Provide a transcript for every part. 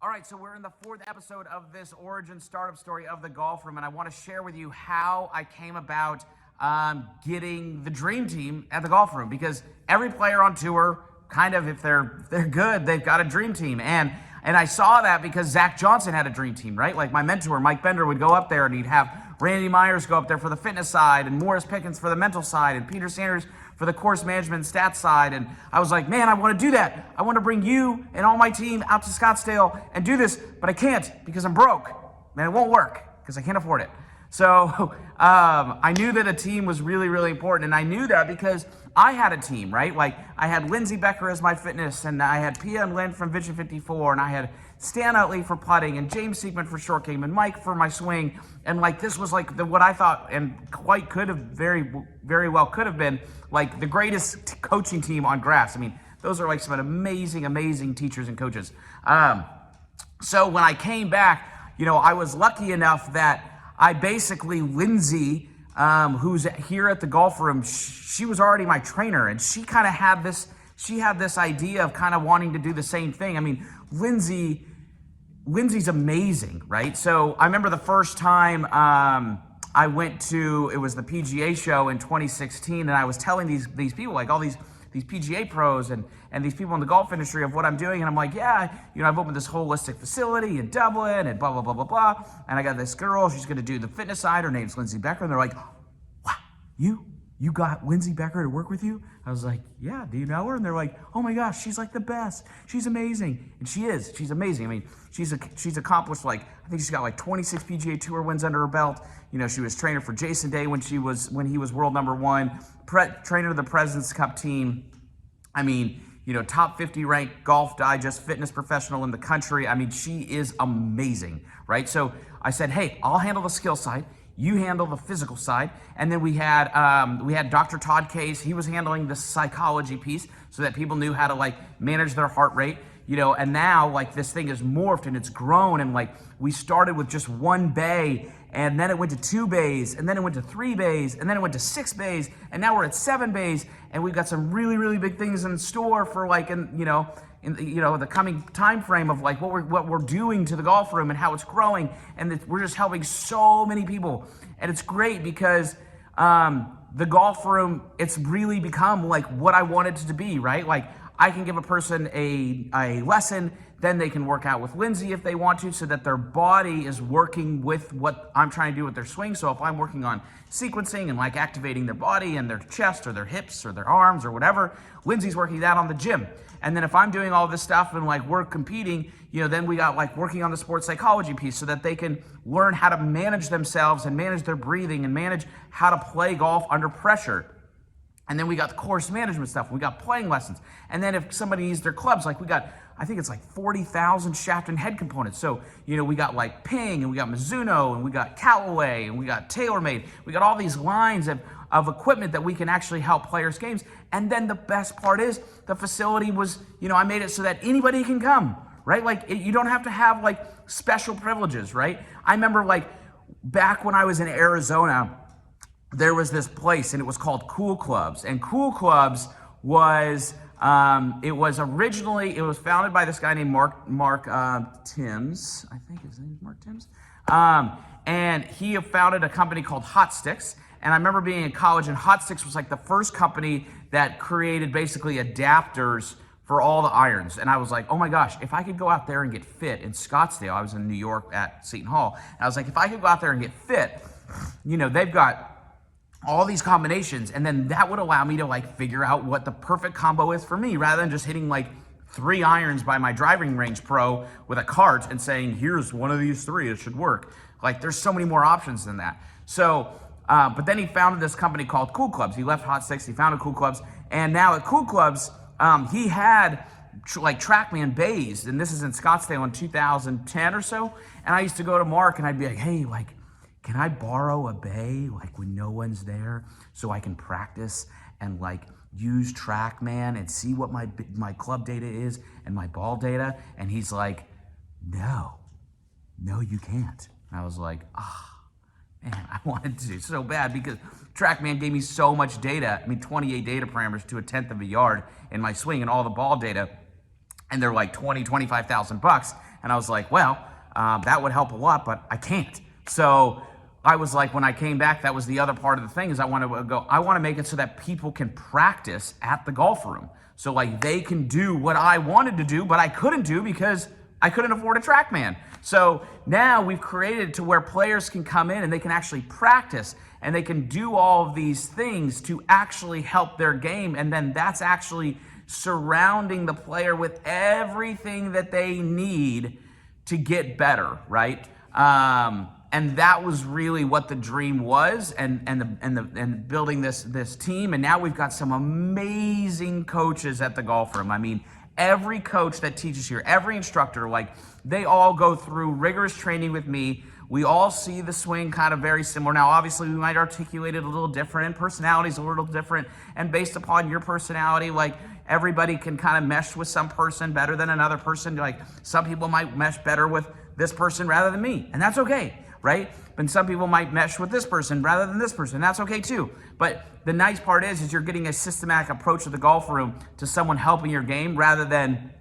All right, so we're in the fourth episode of this origin startup story of the golf room, and I want to share with you how I came about getting the dream team at the golf room, because every player on tour, kind of, if they're good, they've got a dream team. And I saw that because Zach Johnson had a dream team, right? Like my mentor, Mike Bender, would go up there and he'd have Randy Myers go up there for the fitness side, and Morris Pickens for the mental side, and Peter Sanders for the course management and stats side. And I was like, man, I want to do that. I want to bring you and all my team out to Scottsdale and do this, but I can't because I'm broke. Man, it won't work because I can't afford it. So I knew that a team was really, really important. And I knew that because I had a team, right? Like I had Lindsey Becker as my fitness, and I had Pia and Lynn from Vision 54, and I had Stan Utley for putting, and James Siegman for short game, and Mike for my swing. And like this was like what I thought, and quite could have very, very well could have been like the greatest coaching team on grass. I mean, those are like some amazing, amazing teachers and coaches. So when I came back, you know, I was lucky enough that I basically, Lindsay, who's here at the golf room, she was already my trainer, and she kind of had this idea of kind of wanting to do the same thing. I mean, Lindsay's amazing, right? So I remember the first time I went to, it was the PGA show in 2016, and I was telling these people, like all these PGA pros and these people in the golf industry, of what I'm doing. And I'm like, yeah, you know, I've opened this holistic facility in Dublin and blah, blah, blah, blah, blah. And I got this girl, she's going to do the fitness side. Her name's Lindsey Becker. And they're like, wow, you got Lindsey Becker to work with you? I was like, yeah, do you know her? And they're like, oh my gosh, she's like the best. She's amazing. And she is. She's amazing. I mean, she's accomplished, like, I think she's got like 26 PGA Tour wins under her belt. You know, she was trainer for Jason Day when he was world number one, trainer of the President's Cup team. I mean, you know, top 50 ranked Golf Digest fitness professional in the country. I mean, she is amazing, right? So I said, hey, I'll handle the skill side. You handle the physical side. And then we had Dr. Todd Case. He was handling the psychology piece so that people knew how to like manage their heart rate, you know. And now like this thing has morphed and it's grown, and like we started with just one bay, and then it went to 2 bays, and then it went to 3 bays, and then it went to 6 bays, and now we're at 7 bays, and we've got some really, really big things in store for like, the coming time frame of like what we're doing to the golf room and how it's growing, and we're just helping so many people. And it's great because the golf room, it's really become like what I wanted it to be, right? Like I can give a person a lesson, then they can work out with Lindsay if they want to, so that their body is working with what I'm trying to do with their swing. So if I'm working on sequencing and like activating their body and their chest or their hips or their arms or whatever, Lindsay's working that on the gym. And then if I'm doing all this stuff and like we're competing, you know, then we got like working on the sports psychology piece so that they can learn how to manage themselves and manage their breathing and manage how to play golf under pressure. And then we got the course management stuff. We got playing lessons. And then if somebody needs their clubs, like we got, I think it's like 40,000 shaft and head components. So, you know, we got like Ping, and we got Mizuno, and we got Callaway, and we got TaylorMade. We got all these lines of equipment that we can actually help players' games. And then the best part is the facility was, you know, I made it so that anybody can come, right? Like you don't have to have like special privileges, right? I remember like back when I was in Arizona, there was this place, and it was called Cool Clubs. And Cool Clubs was, it was founded by this guy named Mark Timms. I think his name is Mark Timms. And he founded a company called Hot Sticks. And I remember being in college, and Hot Sticks was like the first company that created basically adapters for all the irons. And I was like, oh my gosh, if I could go out there and get fit in Scottsdale. I was in New York at Seton Hall. And I was like, if I could go out there and get fit, you know, they've got all these combinations, and then that would allow me to like figure out what the perfect combo is for me, rather than just hitting like 3 irons by my driving range pro with a cart and saying, here's one of these 3, it should work. Like there's so many more options than that. So, but then he founded this company called Cool Clubs. He left Hot Sticks, he founded Cool Clubs, and now at Cool Clubs, he had like TrackMan bays, and this is in Scottsdale in 2010 or so. And I used to go to Mark, and I'd be like, hey, like, can I borrow a bay like when no one's there so I can practice and like use TrackMan and see what my club data is and my ball data? And he's like, no, you can't. And I was like, man, I wanted to so bad because TrackMan gave me so much data. I mean, 28 data parameters to 1/10 of a yard in my swing and all the ball data. And they're like $20,000, $25,000. And I was like, well, that would help a lot, but I can't. So I was like, when I came back, that was the other part of the thing, is I want to make it so that people can practice at the golf room. So like they can do what I wanted to do, but I couldn't do because I couldn't afford a TrackMan. So now we've created it to where players can come in and they can actually practice and they can do all of these things to actually help their game. And then that's actually surrounding the player with everything that they need to get better, right? And that was really what the dream was, and building this team. And now we've got some amazing coaches at the golf room. I mean, every coach that teaches here, every instructor, like they all go through rigorous training with me. We all see the swing kind of very similar. Now, obviously, we might articulate it a little different, and personality's a little different. And based upon your personality, like everybody can kind of mesh with some person better than another person. Like some people might mesh better with this person rather than me, and that's okay, right? And some people might mesh with this person rather than this person, and that's okay too. But the nice part is you're getting a systematic approach to the golf room to someone helping your game, rather than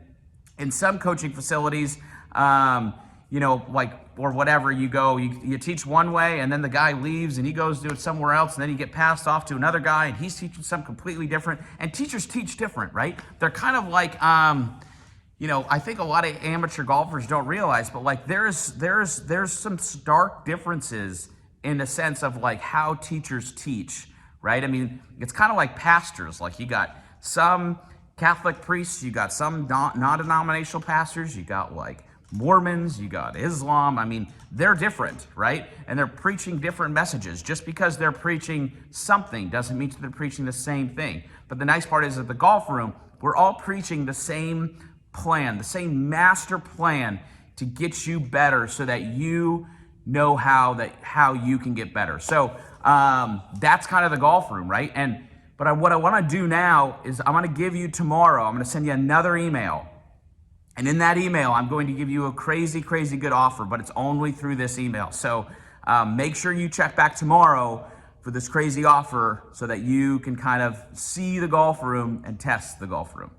in some coaching facilities, like, or whatever, you teach one way and then the guy leaves and he goes to do it somewhere else, and then you get passed off to another guy and he's teaching something completely different. And teachers teach different, right? They're kind of like, I think a lot of amateur golfers don't realize, but like there's some stark differences in the sense of like how teachers teach, right? I mean, it's kind of like pastors. Like you got some Catholic priests, you got some non-denominational pastors, you got like Mormons, you got Islam. I mean, they're different, right? And they're preaching different messages. Just because they're preaching something doesn't mean that they're preaching the same thing. But the nice part is at the golf room, we're all preaching the same plan, the same master plan to get you better, so that you know how you can get better. So that's kind of the golf room, right? But what I want to do now is I'm going to give you tomorrow, I'm going to send you another email. And in that email, I'm going to give you a crazy, crazy good offer, but it's only through this email. So make sure you check back tomorrow for this crazy offer so that you can kind of see the golf room and test the golf room.